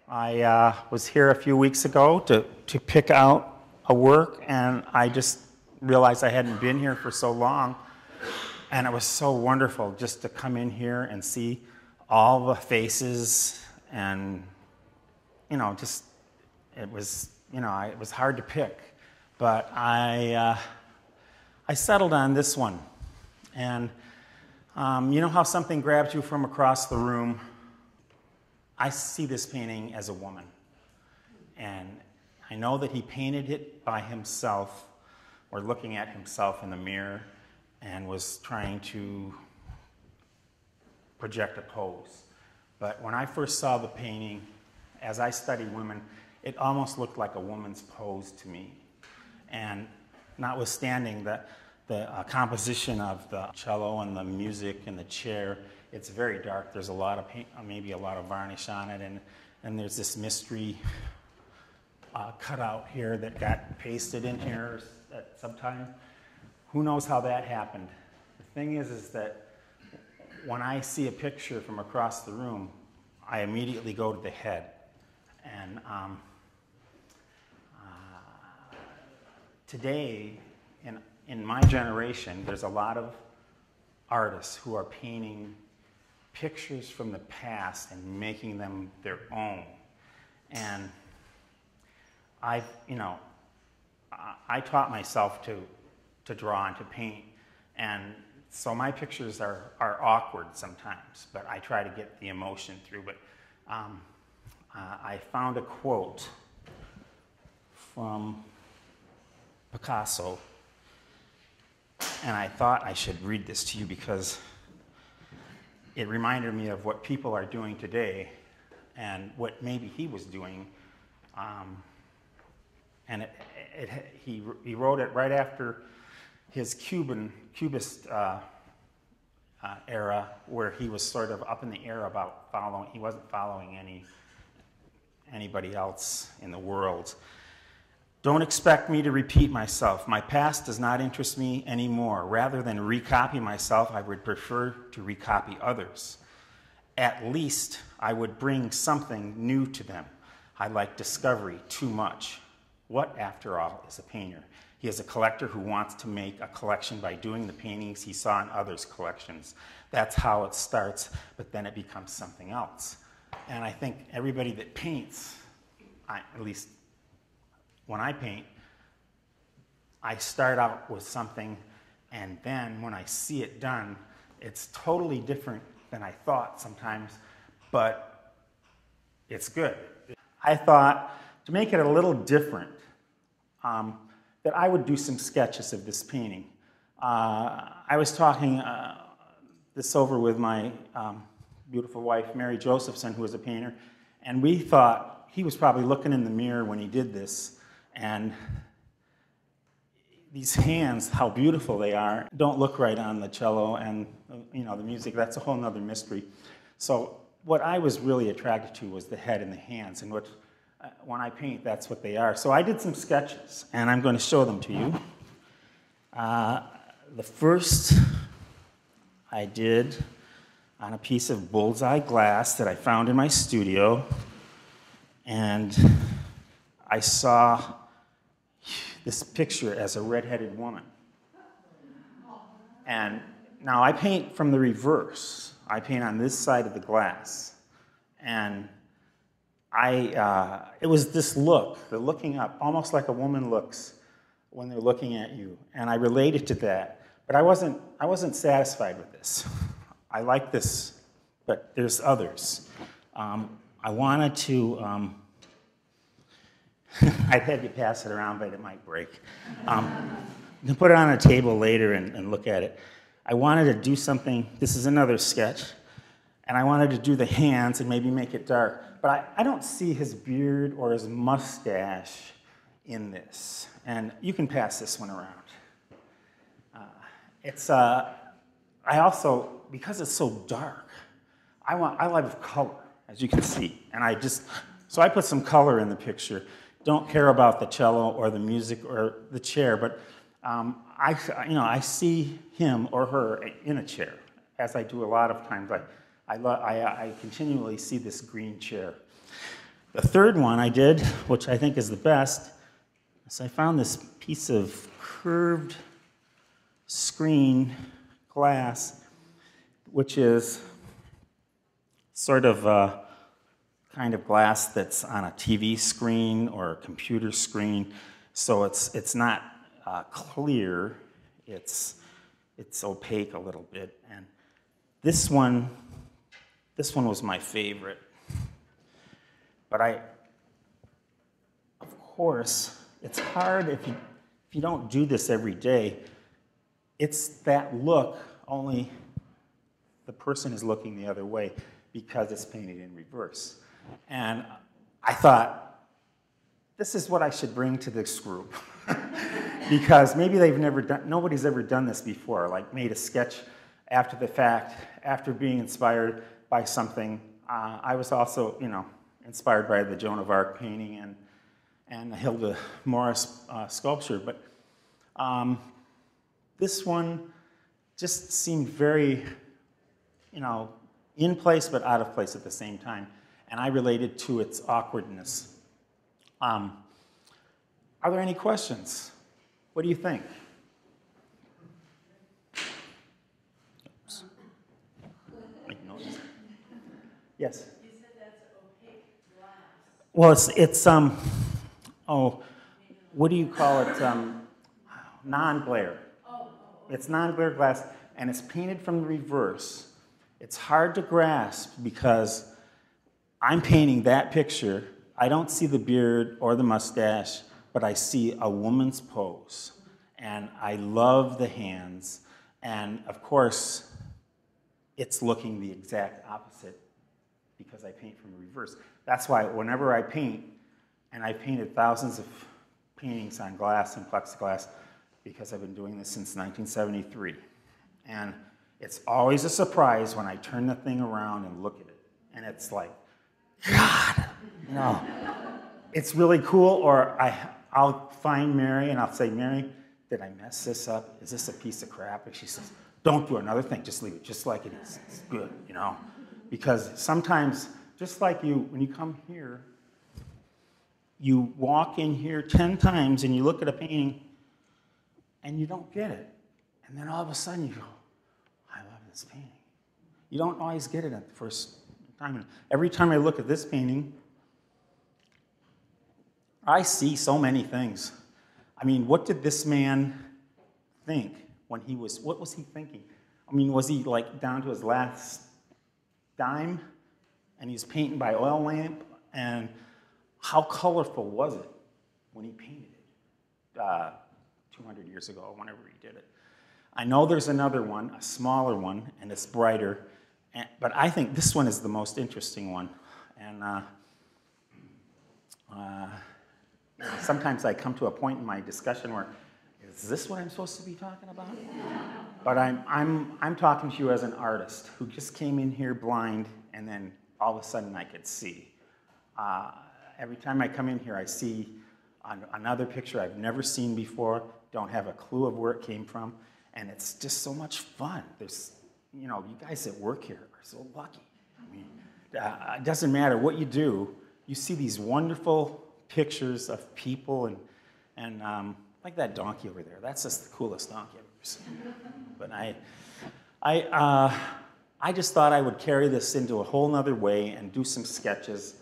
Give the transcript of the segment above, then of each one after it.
I was here a few weeks ago to pick out a work, and I just realized I hadn't been here for so long, and it was so wonderful just to come in here and see all the faces, and it was it was hard to pick, but I settled on this one. And you know how something grabs you from across the room? I see this painting as a woman, and I know that he painted it by himself, or looking at himself in the mirror, and was trying to project a pose. But when I first saw the painting, as I study women, it almost looked like a woman's pose to me. And notwithstanding the composition of the cello and the music and the chair, it's very dark. There's a lot of paint, maybe a lot of varnish on it, and there's this mystery cutout here that got pasted in here at some time. Who knows how that happened? The thing is that when I see a picture from across the room, I immediately go to the head. And today, in my generation, there's a lot of artists who are painting pictures from the past and making them their own. And I taught myself to draw and to paint, and so my pictures are awkward sometimes, but I try to get the emotion through. But I found a quote from Picasso, and I thought I should read this to you because it reminded me of what people are doing today and what maybe he was doing. And he wrote it right after his Cubist era, where he was sort of up in the air about following. He wasn't following anybody else in the world. Don't expect me to repeat myself. My past does not interest me anymore. Rather than recopy myself, I would prefer to recopy others. At least I would bring something new to them. I like discovery too much. What, after all, is a painter? He is a collector who wants to make a collection by doing the paintings he saw in others' collections. That's how it starts, but then it becomes something else. And I think everybody that paints, at least when I paint, I start out with something, and then when I see it done, it's totally different than I thought sometimes, but it's good. I thought, to make it a little different, that I would do some sketches of this painting. I was talking this over with my beautiful wife, Mary Josephson, who was a painter, and we thought he was probably looking in the mirror when he did this, and these hands, how beautiful they are, don't look right on the cello and the music. That's a whole nother mystery. So what I was really attracted to was the head and the hands, and when I paint, that's what they are. So I did some sketches, and I'm going to show them to you. The first I did on a piece of bullseye glass that I found in my studio, and I saw this picture as a red-headed woman. And now I paint from the reverse. I paint on this side of the glass. And it was this look, the looking up, almost like a woman looks when they're looking at you. And I related to that. But I wasn't satisfied with this. I like this, but there's others. I wanted to, I'd have you pass it around, but it might break. You can put it on a table later and look at it. I wanted to do something, this is another sketch, and I wanted to do the hands and maybe make it dark. But I don't see his beard or his mustache in this. And you can pass this one around. I also, because it's so dark, I love color, as you can see. And so I put some color in the picture. Don't care about the cello or the music or the chair, but I see him or her in a chair, as I do a lot of times. I continually see this green chair. The third one I did, which I think is the best, is I found this piece of curved screen glass, which is sort of a kind of glass that's on a TV screen or a computer screen. So it's not clear, it's opaque a little bit. And this one was my favorite. But of course, it's hard if you don't do this every day. It's that look, only the person is looking the other way because it's painted in reverse. And I thought, this is what I should bring to this group. Because maybe nobody's ever done this before, like made a sketch after the fact, after being inspired by something. I was also, inspired by the Joan of Arc painting and the Hilda Morris sculpture, but this one just seemed very, in place but out of place at the same time, and I related to its awkwardness. Are there any questions? What do you think? Oops. Make noise. Yes? You said that's opaque glass. Well, what do you call it? Non-glare. It's non-glare glass, and it's painted from the reverse. It's hard to grasp because I'm painting that picture. I don't see the beard or the mustache, but I see a woman's pose. And I love the hands. And of course, it's looking the exact opposite because I paint from the reverse. That's why whenever I paint, and I've painted thousands of paintings on glass and plexiglass because I've been doing this since 1973. And it's always a surprise when I turn the thing around and look at it. And it's like, God, it's really cool. Or I'll find Mary and I'll say, Mary, did I mess this up? Is this a piece of crap? And she says, don't do another thing, just leave it just like it is. It's good, Because sometimes, just like you, when you come here, you walk in here 10 times and you look at a painting and you don't get it. And then all of a sudden you go, I love this painting. You don't always get it at the first time. And every time I look at this painting, I see so many things. I mean, what did this man think when what was he thinking? I mean, was he like down to his last dime and he's painting by oil lamp? And how colorful was it when he painted it 200 years ago, whenever he did it? I know there's another one, a smaller one, and it's brighter, but I think this one is the most interesting one. And sometimes I come to a point in my discussion where, is this what I'm supposed to be talking about? But I'm talking to you as an artist who just came in here blind, and then all of a sudden I could see. Every time I come in here, I see another picture I've never seen before, don't have a clue of where it came from, and it's just so much fun. There's, you guys that work here are so lucky. I mean, it doesn't matter what you do, you see these wonderful pictures of people, and like that donkey over there. That's just the coolest donkey I've ever seen. But I just thought I would carry this into a whole nother way and do some sketches.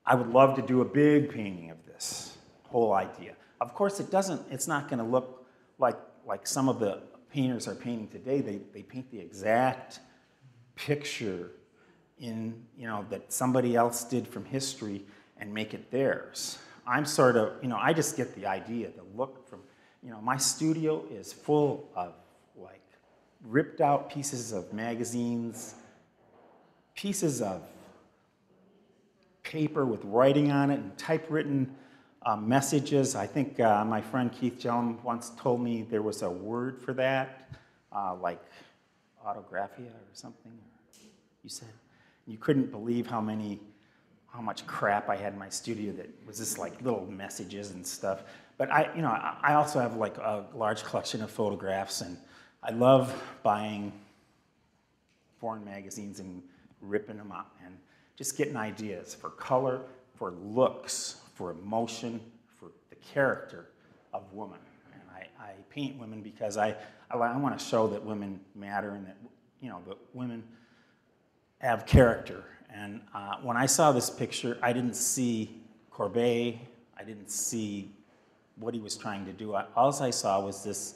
I would love to do a big painting of this whole idea. Of course, it's not going to look like some of the painters are painting today. They paint the exact picture that somebody else did from history and make it theirs. I'm sort of, I just get the idea, the look from, my studio is full of like ripped out pieces of magazines, pieces of paper with writing on it and typewritten messages. I think my friend Keith Jellum once told me there was a word for that, like autographia or something. You said you couldn't believe how much crap I had in my studio that was just like little messages and stuff. But I also have like a large collection of photographs, and I love buying foreign magazines and ripping them up. And just getting ideas for color, for looks, for emotion, for the character of woman. And I paint women because I want to show that women matter and that, that women have character. And when I saw this picture, I didn't see Courbet. I didn't see what he was trying to do. All I saw was this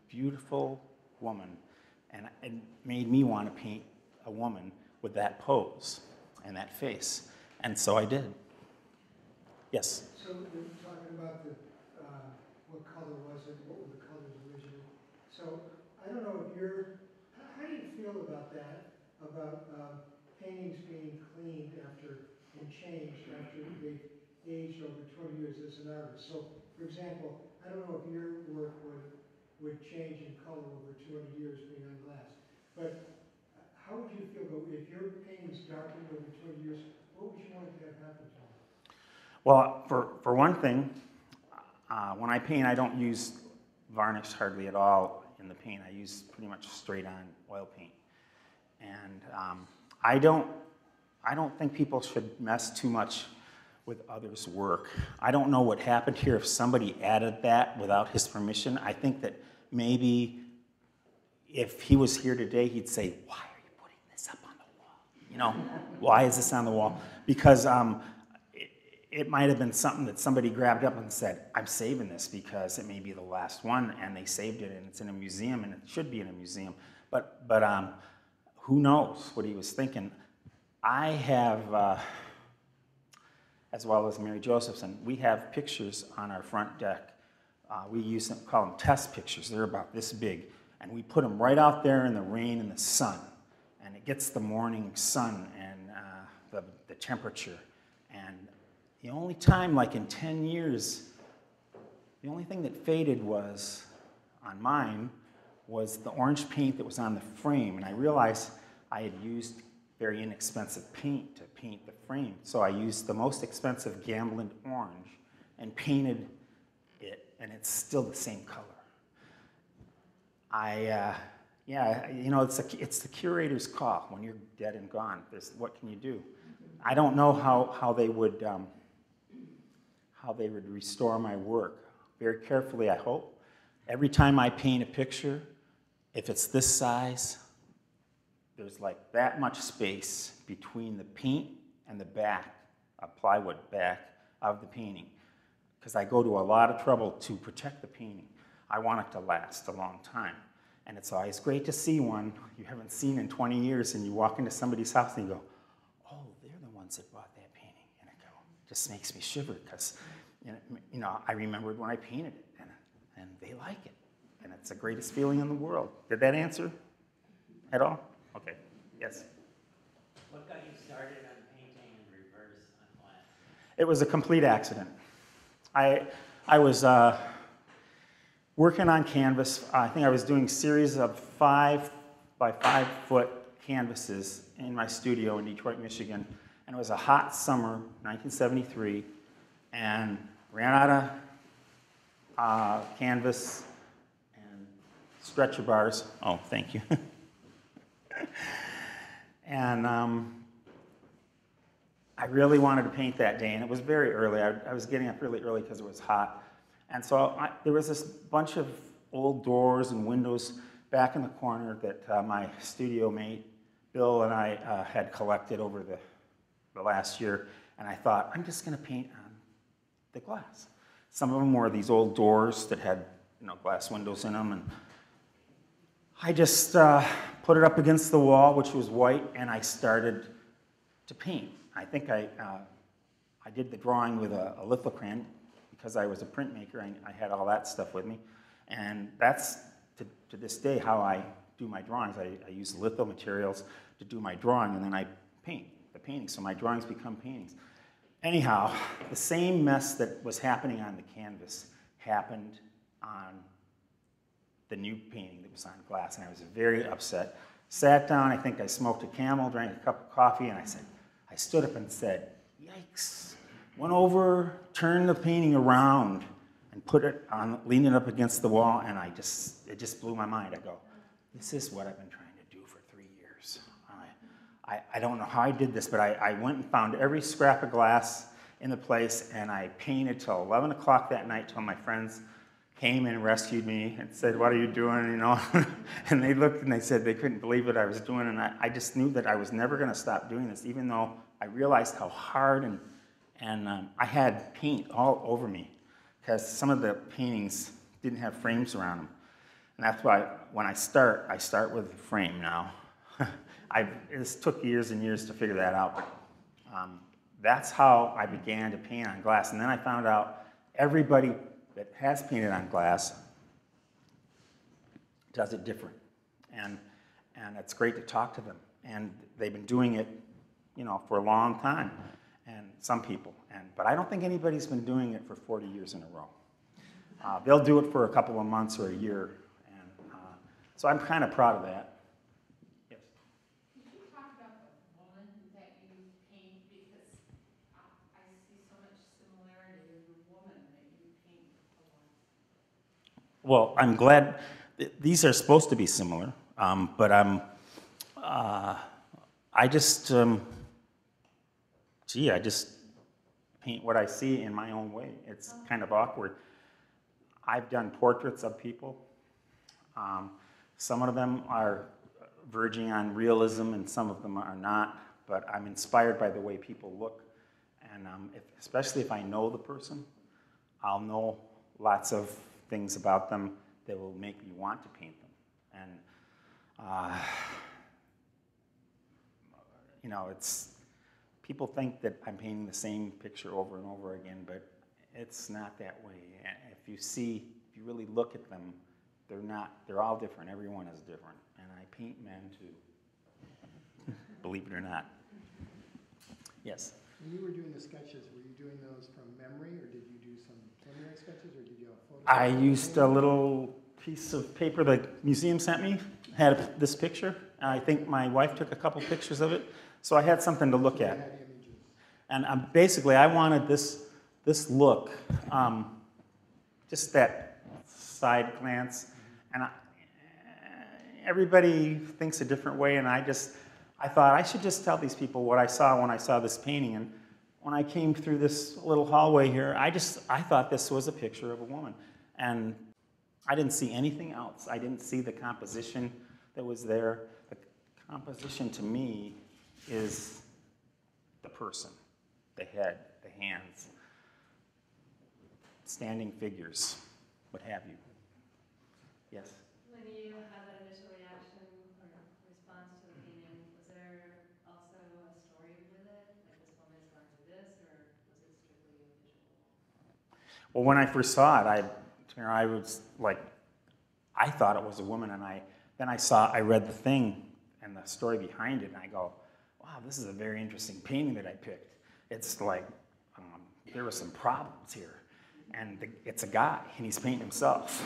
beautiful woman, and it made me want to paint a woman with that pose and that face. And so I did. Yes? So you're talking about what color was it, what were the colors originally? So I don't know if how do you feel about that, about paintings being cleaned and changed after they've aged over 20 years as an artist? So, for example, I don't know if your work would change in color over 200 years being on glass, but how would you feel about if your paintings darkened over 20 years, what would you want to have happen to them? Well, for one thing, when I paint, I don't use varnish hardly at all in the paint. I use pretty much straight on oil paint. And I don't think people should mess too much with others' work. I don't know what happened here. If somebody added that without his permission, I think that maybe if he was here today, he'd say, "Why are you putting this up on the wall? Why is this on the wall?" Because it might have been something that somebody grabbed up and said, "I'm saving this because it may be the last one," and they saved it, and it's in a museum, and it should be in a museum. But who knows what he was thinking? I have, as well as Mary Josephson, we have pictures on our front deck. We call them test pictures. They're about this big, and we put them right out there in the rain and the sun, and it gets the morning sun and the temperature. And the only time, like in 10 years, the only thing that faded was, on mine, was the orange paint that was on the frame. And I realized I had used very inexpensive paint to paint the frame. So I used the most expensive Gamblin orange and painted it, and it's still the same color. It's the curator's call. When you're dead and gone, what can you do? I don't know how they would restore my work. Very carefully, I hope. Every time I paint a picture, if it's this size, there's like that much space between the paint and the back, a plywood back of the painting, because I go to a lot of trouble to protect the painting. I want it to last a long time. And it's always great to see one you haven't seen in 20 years, and you walk into somebody's house and you go, "Oh, they're the ones that bought that painting." And it just makes me shiver, because I remembered when I painted it, and they like it. And it's the greatest feeling in the world. Did that answer at all? Okay, yes. What got you started on painting in reverse on glass? It was a complete accident. I was working on canvas. I think I was doing a series of 5 by 5 foot canvases in my studio in Detroit, Michigan. And it was a hot summer, 1973, and ran out of canvas and stretcher bars. Oh, thank you. And I really wanted to paint that day, and it was very early. I was getting up really early because it was hot. And so there was this bunch of old doors and windows back in the corner that my studio mate, Bill, and I had collected over the last year. And I thought, I'm just going to paint on the glass. Some of them were these old doors that had glass windows in them. And I just put it up against the wall, which was white, and I started to paint. I think I did the drawing with a lithocran. Because I was a printmaker, I had all that stuff with me. And that's, to this day, how I do my drawings. I use litho materials to do my drawing, and then I paint the paintings. So my drawings become paintings. Anyhow, the same mess that was happening on the canvas happened on the new painting that was on glass, and I was very upset. Sat down, I think I smoked a Camel, drank a cup of coffee, and I stood up and said, "Yikes." Went over, turned the painting around, and put it on, leaned it up against the wall, and it just blew my mind. I go, this is what I've been trying to do for 3 years. I don't know how I did this, but I went and found every scrap of glass in the place, and I painted till 11 o'clock that night till my friends came and rescued me and said, "What are you doing?" You know, and they looked and they said they couldn't believe what I was doing, and I just knew that I was never going to stop doing this, even though I realized how hard and I had paint all over me, because some of the paintings didn't have frames around them, and that's why when I start with a frame now. This took years and years to figure that out, but that's how I began to paint on glass, and then I found out everybody that has painted on glass does it different, and it's great to talk to them, and they've been doing it, you know, for a long time, and some people, but I don't think anybody's been doing it for 40 years in a row. They'll do it for a couple of months or a year, and so I'm kind of proud of that. Yes. Could you talk about the woman that you paint, because I see so much similarity in the woman that you paint a lot. Well, I'm glad these are supposed to be similar, but I just I just paint what I see in my own way. It's kind of awkward. I've done portraits of people. Some of them are verging on realism, and some of them are not. But I'm inspired by the way people look, and especially if I know the person, I'll know lots of things about them that will make me want to paint them. And you know, people think that I'm painting the same picture over and over again, but it's not that way. If you really look at them, they're all different. Everyone is different. And I paint men too, believe it or not. Yes? When you were doing the sketches, were you doing those from memory, or did you do some preliminary sketches, or did you have photos? I used a little piece of paper the museum sent me, had this picture. I think my wife took a couple pictures of it, so I had something to look You at. had images. And basically, I wanted this look, just that side glance, and everybody thinks a different way, and I thought I should just tell these people what I saw when I saw this painting. And when I came through this little hallway here, I thought this was a picture of a woman, and I didn't see anything else. I didn't see the composition that was there. The composition to me is the person, the head, the hands, standing figures, what have you. Yes? When you had that initial reaction or response to the painting, was there also a story with it? Like this woman's going to do this, or was it strictly a visual? Well, when I first saw it, I was like, I thought it was a woman, and I read the thing and the story behind it, and I go, wow, this is a very interesting painting that I picked. It's like, there were some problems here. And it's a guy, and he's painting himself.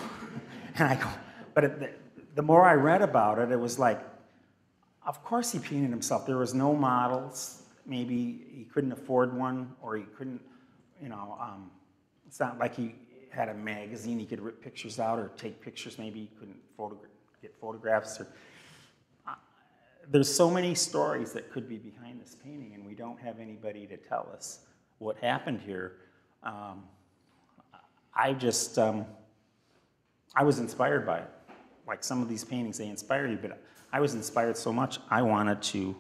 And I go, but the more I read about it, it was like, of course he painted himself. There was no models. Get he couldn't afford one, or he couldn't, it's not like he had a magazine he could rip pictures out or take pictures. Maybe he couldn't get photographs. There's so many stories that could be behind this painting, and we don't have anybody to tell us what happened here. I was inspired by it. Like some of these paintings, they inspire you, but I was inspired so much, I wanted to,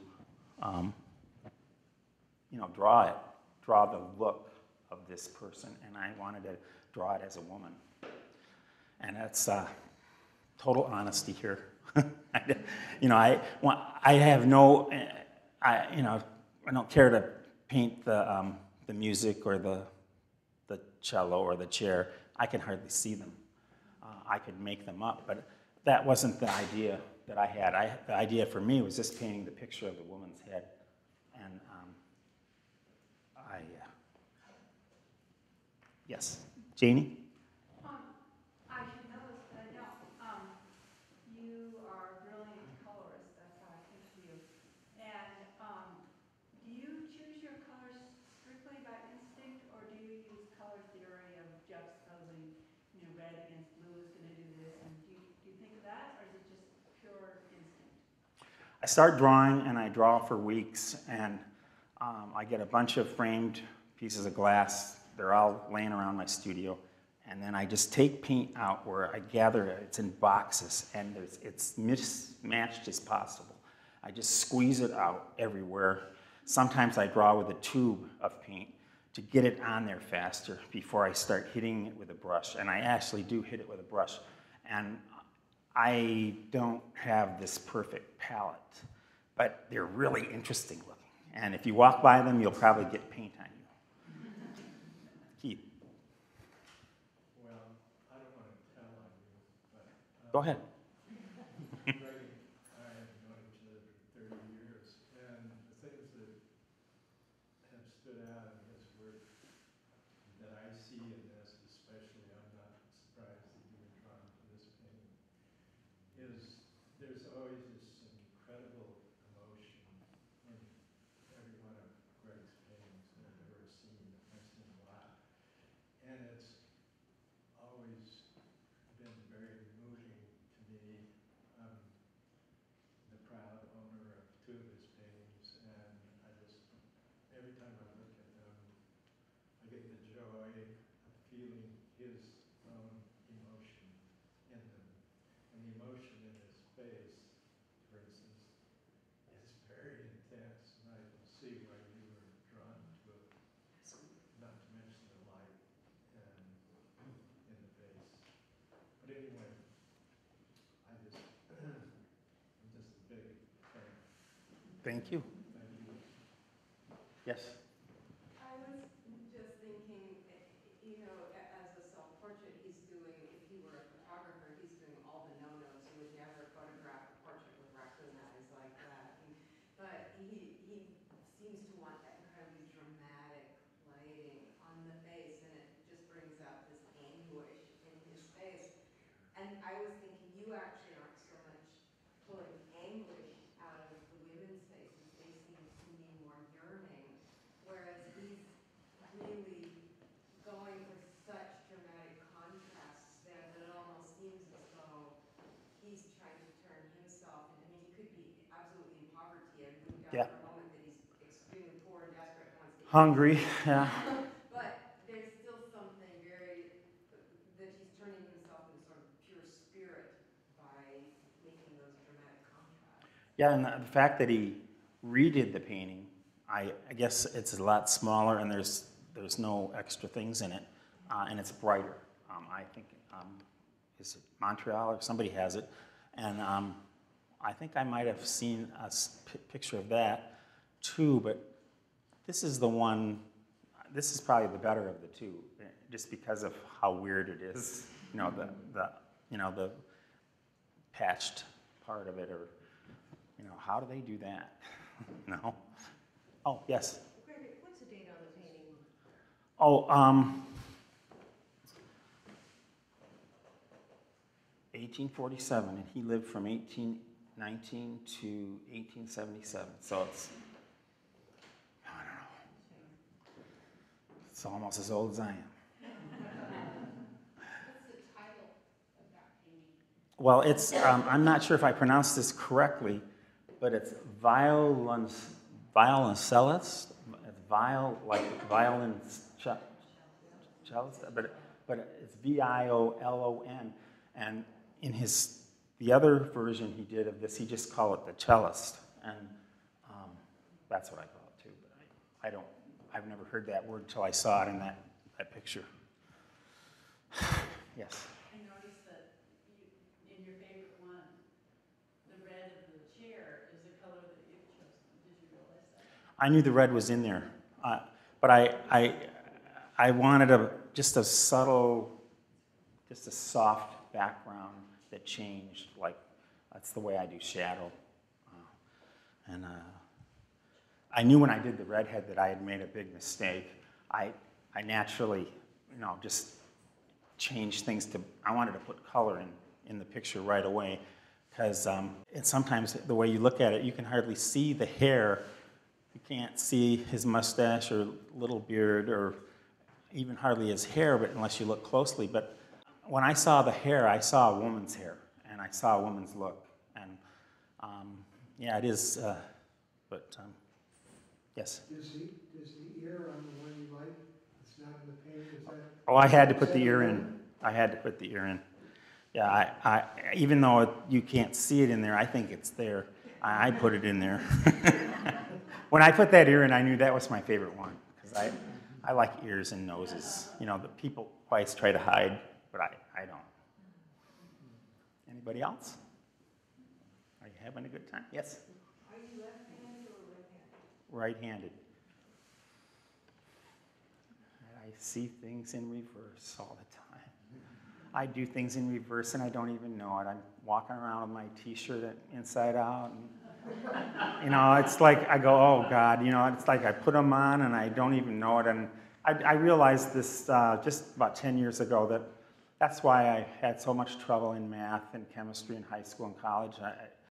draw the look of this person, and I wanted to draw it as a woman. And that's total honesty here. I don't care to paint the music or the cello or the chair. I can hardly see them. I could make them up, but that wasn't the idea that I had. The idea for me was just painting the picture of the woman's head, and yes, Janie? I should know this, but I don't. You are a brilliant colorist, that's how I think of you. And do you choose your colors strictly by instinct, or do you use color theory of juxtaposing, red against blue is going to do this, and do you think of that, or is it just pure instinct? I I start drawing, and I draw for weeks, and I get a bunch of framed pieces of glass. They're all laying around my studio. And then I just take paint out where I gather it. It's in boxes, and it's mismatched as possible. I just squeeze it out everywhere. Sometimes I draw with a tube of paint to get it on there faster before I start hitting it with a brush. And I actually do hit it with a brush. And I don't have this perfect palette, but they're really interesting looking. And if you walk by them, you'll probably get paint on you. Keith. Well, I don't want to tell on you, but... Go ahead. Greg and I have known each other for 30 years, and the things that have stood out in his work that I see in this, especially, I'm not surprised that you were drawn to this painting, is there's always this incredible emotion in every one of Greg's paintings that I've ever seen. I've seen a lot. And it's always been very moving to me. I'm the proud owner of 2 of his paintings, and I just, every time I look at them, I get the joy of feeling his own emotion in them. And the emotion in his face, for instance, is very intense, and I can see why you were drawn to it, not to mention the light and in the face. But anyway, I'm just a big fan. Thank you. Thank you. Yes. I was just thinking, you know, as a self-portrait, he's doing, if he were a photographer, he's doing all the no-nos. You would never photograph a portrait with raccoon eyes like that. But he seems to want that incredibly dramatic lighting on the face, and it just brings out this anguish in his face. And I was thinking, you actually aren't so much pulling anguish out of the women's faces. They seem to me more yearning, whereas he's really going for such dramatic contrasts there that it almost seems as though he's trying to turn himself, and I mean, he could be absolutely in poverty. I wouldn't doubt Yeah. for a moment that he's extremely poor and desperate and wants to eat. Hungry, yeah. But there's still something very, that he's turning himself into sort of pure spirit by making those dramatic contrasts. Yeah, and the fact that he redid the painting, I guess it's a lot smaller, and there's no extra things in it, and it's brighter. I think, is it Montreal or somebody has it, and I think I might have seen a picture of that too, but this is the one, this is probably the better of the two, just because of how weird it is, you know, the patched part of it, or, you know, how do they do that? No. Oh, yes. Gregory, what's the date on the painting? Oh, 1847, and he lived from 1819 to 1877. So it's, I don't know, it's almost as old as I am. What's the title of that painting? Well, it's, I'm not sure if I pronounced this correctly, but it's violoncellist. It's like violoncellist, but it's Violon. And in the other version he did of this, he just called it the cellist, and that's what I call it too. But I've never heard that word until I saw it in that picture. Yes. I noticed that in your favorite one, the red of the chair is a color that you've chosen. Did you realize that? I knew the red was in there, but I wanted just a subtle, just a soft background that changed. Like, that's the way I do shadow. I knew when I did the redhead that I had made a big mistake. I naturally, you know, just changed things to, I wanted to put color in the picture right away, because sometimes the way you look at it, you can hardly see the hair. You can't see his mustache or little beard or even hardly his hair, but unless you look closely. But when I saw the hair, I saw a woman's hair, and I saw a woman's look. And Yeah, it is, but, yes. Does the ear on the one you like, it's not in the painting, is that? Oh, I had to put the ear in. I had to put the ear in. Yeah, I even though you can't see it in there, I think it's there. I put it in there. When I put that ear in, I knew that was my favorite one, because I like ears and noses. You know, the people always try to hide, but I don't. Anybody else? Are you having a good time? Yes? Are you left-handed or right-handed? Right-handed. I see things in reverse all the time. I do things in reverse and I don't even know it. I'm walking around with my t-shirt inside out. And, you know, it's like I go, oh God, you know, it's like I put them on and I don't even know it. And I realized this just about 10 years ago that's why I had so much trouble in math and chemistry in high school and college.